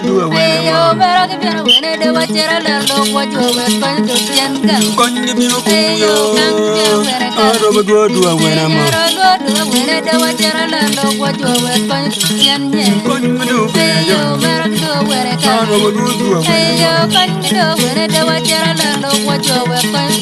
do a winner. Ayo, Baraka, when they watch it, I love what you were going to send them. Ayo, I don't go to a winner. when they watch it, I love what you were going to send them. Ayo, Baraka, where I I come. don't go to a Ayo, winner. Kango, when they watch it, I love what you were going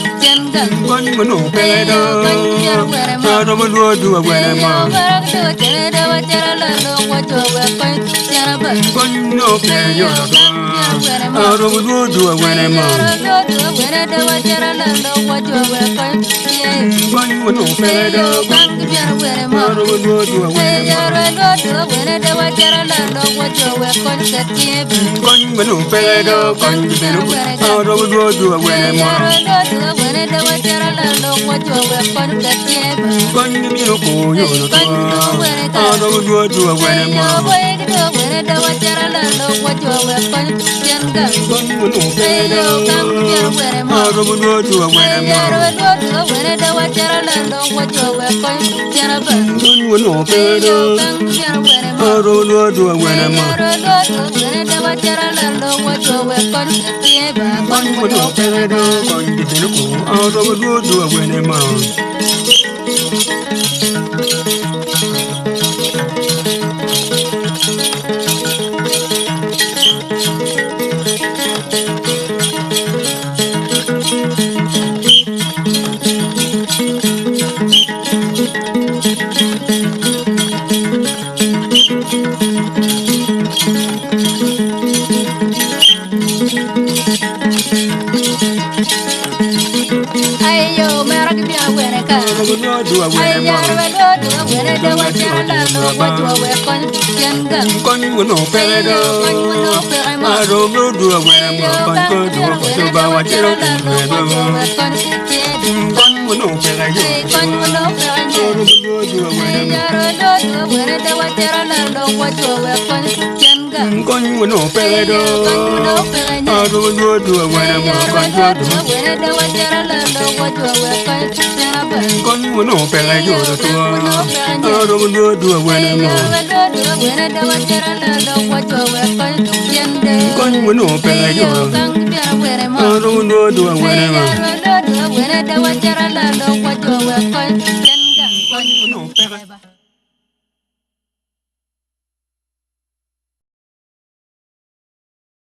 to send them. Congo, Ayo, Kango, where I'm I don't go to a winner. Ayo, Baraka, when they watch it, I love what you were going to send them. Congo, Ayo, Kango, where I'm I don't go to a winner. When